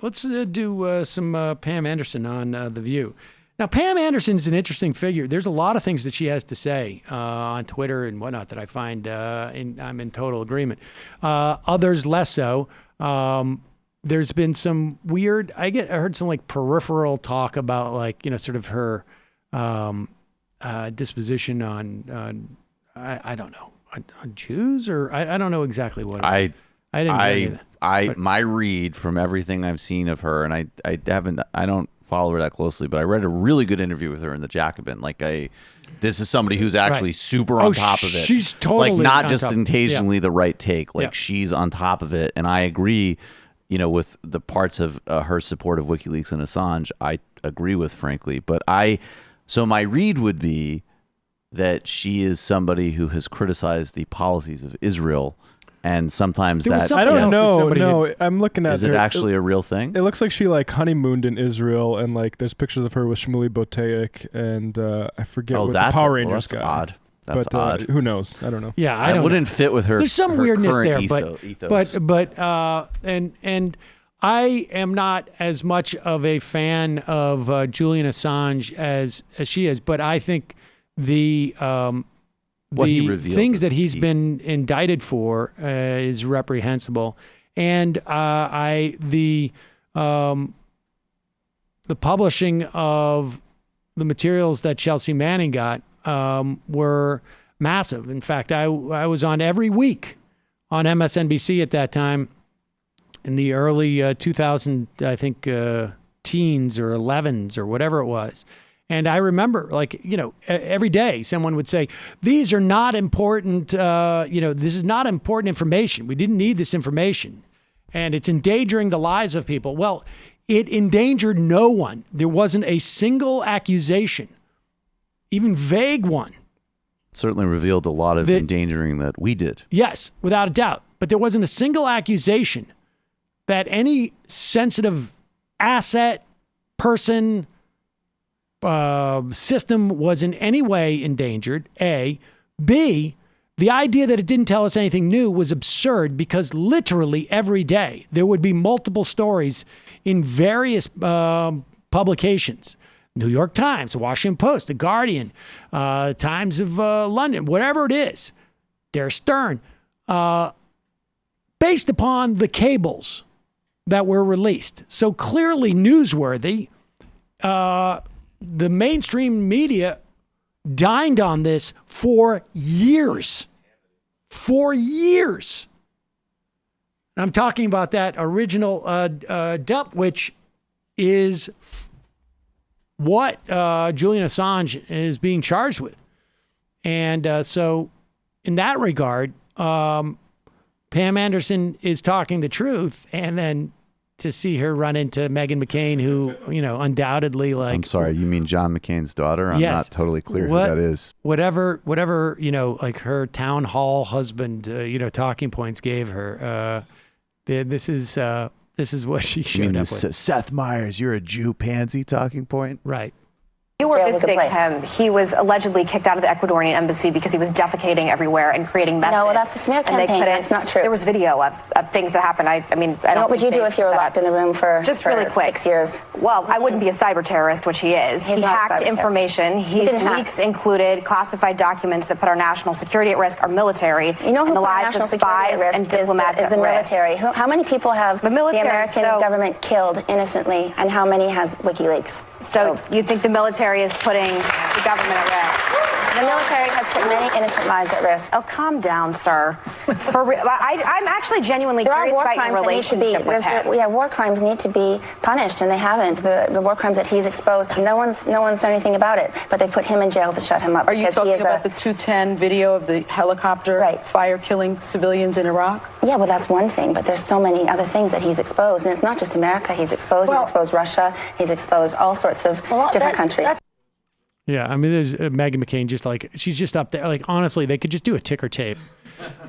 let's do some Pam Anderson on The View. Now, Pam Anderson is an interesting figure. There's a lot of things that she has to say on Twitter and whatnot that I find I'm in total agreement. Others less so. There's been some weird, I heard some like peripheral talk about like, sort of her disposition on I don't know, on Jews, or I don't know exactly what it was. My read from everything I've seen of her, and I don't follow her that closely, but I read a really good interview with her in the Jacobin. This is somebody who's actually super on top of it. She's totally not just occasionally the right take. She's on top of it, and I agree. With the parts of her support of WikiLeaks and Assange, I agree with, frankly. But so my read would be that she is somebody who has criticized the policies of Israel. And sometimes I don't know. No, I'm looking at. Is it actually a real thing? It looks like she honeymooned in Israel, and there's pictures of her with Shmuley Boteach, and I forget what the Power Rangers guy. Odd. That's odd. Who knows? I don't know. Yeah, I wouldn't fit with her. There's some weirdness there, ethos. but I am not as much of a fan of Julian Assange as she is, but I think the things that he's been indicted for is reprehensible, and the publishing of the materials that Chelsea Manning got were massive. In fact, I was on every week on MSNBC at that time in the early 2000, I think, teens or 11s or whatever it was. And I remember, every day someone would say, these are not important, this is not important information. We didn't need this information. And it's endangering the lives of people. Well, it endangered no one. There wasn't a single accusation, even vague one. Certainly revealed a lot of endangering that we did. Yes, without a doubt. But there wasn't a single accusation that any sensitive asset, person, system was in any way endangered, A. B, the idea that it didn't tell us anything new was absurd, because literally every day there would be multiple stories in various publications. New York Times, the Washington Post, the Guardian, Times of London, whatever it is, Bear Stern, based upon the cables that were released. So clearly newsworthy. The mainstream media dined on this for years. For years. And I'm talking about that original dump, which is what Julian Assange is being charged with. And so in that regard, Pam Anderson is talking the truth, and then to see her run into Meghan McCain, who, undoubtedly I'm sorry, you mean John McCain's daughter? I'm not totally clear who that is. Whatever, her town hall husband, talking points gave her. This is what she showed up with. Seth Meyers, you're a Jew pansy talking point? Right. You were visiting him. He was allegedly kicked out of the Ecuadorian embassy because he was defecating everywhere and creating messes. No, that's a smear campaign. That's not true. There was video of things that happened. I don't. What would you do if you were locked in a room for really quick 6 years? Well, I wouldn't be a cyber terrorist, which he is. He hacked information. His leaks included classified documents that put our national security at risk, our military, and the lives of spies and diplomats at risk. Military. How many people have the American government killed innocently, and how many has WikiLeaks? So you think the military is putting the government at risk? The military has put many innocent lives at risk. Oh, calm down, sir. For real, I'm actually genuinely curious about your relationship with him. War crimes need to be punished, and they haven't. The war crimes that he's exposed, no one's done anything about it, but they put him in jail to shut him up. Are you talking about the 210 video of the helicopter fire killing civilians in Iraq? Yeah, well, that's one thing, but there's so many other things that he's exposed, and it's not just America. He's exposed Russia. He's exposed all sorts of different countries. Yeah, I mean, there's Meghan McCain, she's just up there. Honestly, they could just do a ticker tape.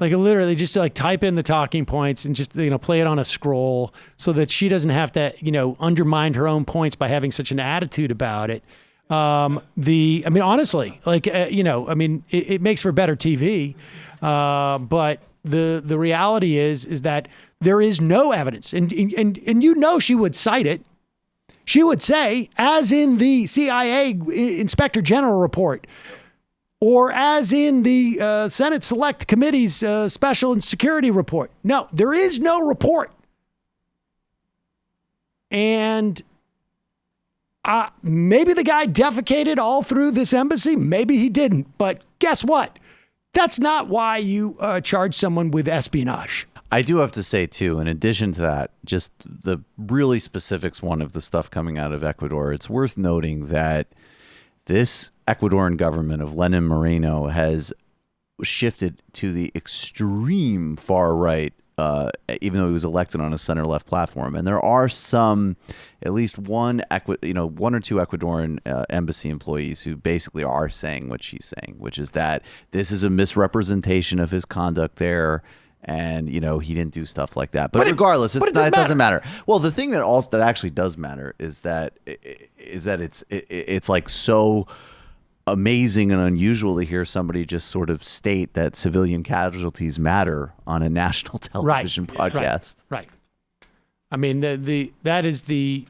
Literally just type in the talking points and just, play it on a scroll so that she doesn't have to, undermine her own points by having such an attitude about it. Honestly, it makes for better TV. But the reality is that there is no evidence. And you know she would cite it. She would say, as in the CIA Inspector General report, or as in the Senate Select Committee's Special and Security report. No, there is no report. And maybe the guy defecated all through this embassy. Maybe he didn't. But guess what? That's not why you charge someone with espionage. I do have to say, too, in addition to that, just the really specifics one of the stuff coming out of Ecuador, it's worth noting that this Ecuadorian government of Lenin Moreno has shifted to the extreme far right, even though he was elected on a center-left platform. And there are at least one or two Ecuadorian embassy employees who basically are saying what she's saying, which is that this is a misrepresentation of his conduct there. And, he didn't do stuff like that. But regardless, it doesn't matter. Well, the thing that actually does matter is that it's like so amazing and unusual to hear somebody just sort of state that civilian casualties matter on a national television broadcast. Right. I mean, that is the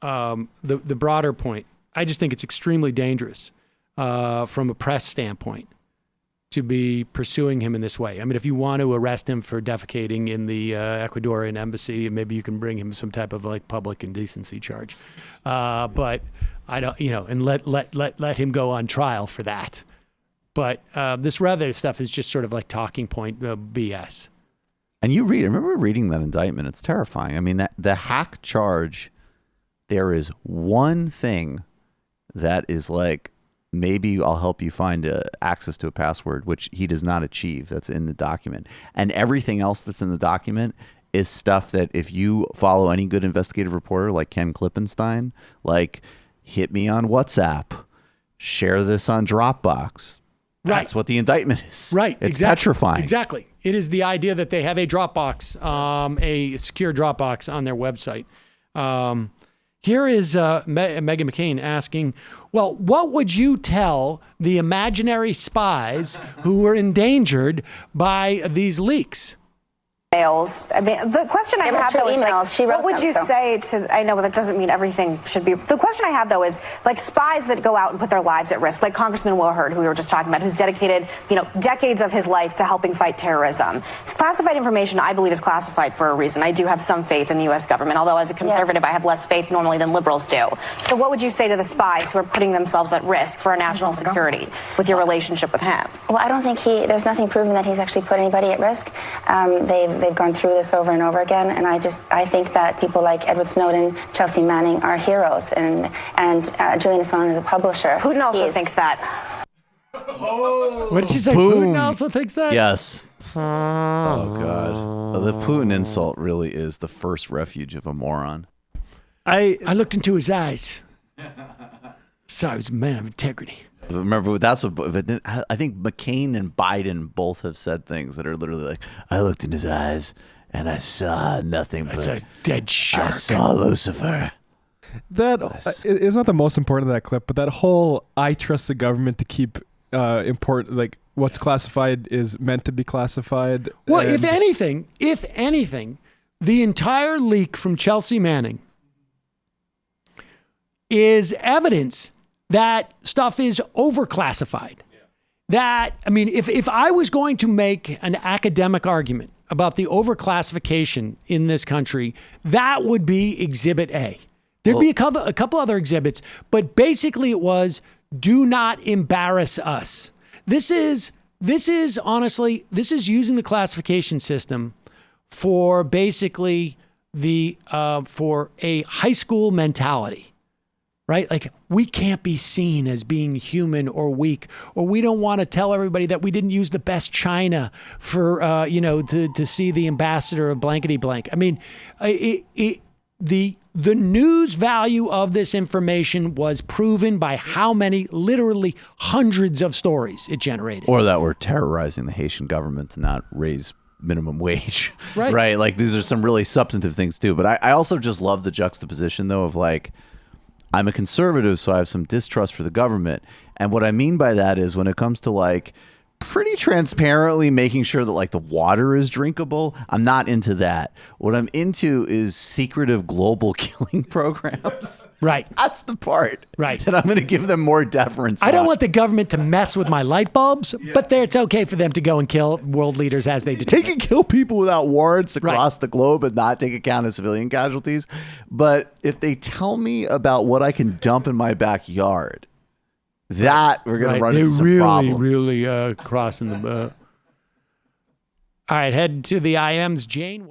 broader point. I just think it's extremely dangerous from a press standpoint to be pursuing him in this way. I mean, if you want to arrest him for defecating in the Ecuadorian embassy, maybe you can bring him some type of like public indecency charge. But I don't, and let him go on trial for that. But this other stuff is just sort of like talking point BS. And I remember reading that indictment. It's terrifying. I mean, that the hack charge, there is one thing that is like, maybe I'll help you find access to a password, which he does not achieve. That's in the document. And everything else that's in the document is stuff that if you follow any good investigative reporter like Ken Klippenstein, like hit me on WhatsApp, share this on Dropbox. That's what the indictment is. Right. It's petrifying. Exactly. It is the idea that they have a Dropbox, a secure Dropbox on their website. Here is Meghan McCain asking, well, what would you tell the imaginary spies who were endangered by these leaks? Emails. I mean, the question I have though is like, what would you say to? I know that doesn't mean everything should be. The question I have though is like spies that go out and put their lives at risk, like Congressman Will Hurd, who we were just talking about, who's dedicated decades of his life to helping fight terrorism. Classified information, I believe, is classified for a reason. I do have some faith in the U.S. government, although as a conservative, I have less faith normally than liberals do. So, what would you say to the spies who are putting themselves at risk for our national security with your relationship with him? Well, I don't think there's nothing proven that he's actually put anybody at risk. They've gone through this over and over again, and I think that people like Edward Snowden, Chelsea Manning are heroes, and Julian Assange is a publisher. Putin also thinks that. What did she say? Putin also thinks that? Yes. Oh God, the Putin insult really is the first refuge of a moron. I looked into his eyes. Saw he was a man of integrity. Remember, that's what I think McCain and Biden both have said things that are literally like, I looked in his eyes and I saw nothing but a dead shark. I saw Lucifer. That is not the most important of that clip, but that whole I trust the government to keep important, like what's classified is meant to be classified. Well, if anything, the entire leak from Chelsea Manning is evidence that stuff is overclassified. That, I mean, if I was going to make an academic argument about the overclassification in this country, that would be Exhibit A. There'd be a couple other exhibits, but basically it was, do not embarrass us. This is honestly using the classification system for basically for a high school mentality. Right? Like, we can't be seen as being human or weak, or we don't want to tell everybody that we didn't use the best china for, to see the ambassador of blankety blank. I mean, the news value of this information was proven by how many, literally hundreds of stories it generated. Or that we're terrorizing the Haitian government to not raise minimum wage. Right. Like, these are some really substantive things too. But I also just love the juxtaposition though of like, I'm a conservative, so I have some distrust for the government. And what I mean by that is when it comes to like pretty transparently making sure that like the water is drinkable. I'm not into that. What I'm into is secretive global killing programs. Right. That's the part. Right. That I'm going to give them more deference. I don't want the government to mess with my light bulbs, but it's okay for them to go and kill world leaders as they determine. They can kill people without warrants across the globe and not take account of civilian casualties. But if they tell me about what I can dump in my backyard, that we're going to run into some problem. Really crossing the... All right, head to the IM's Janeway.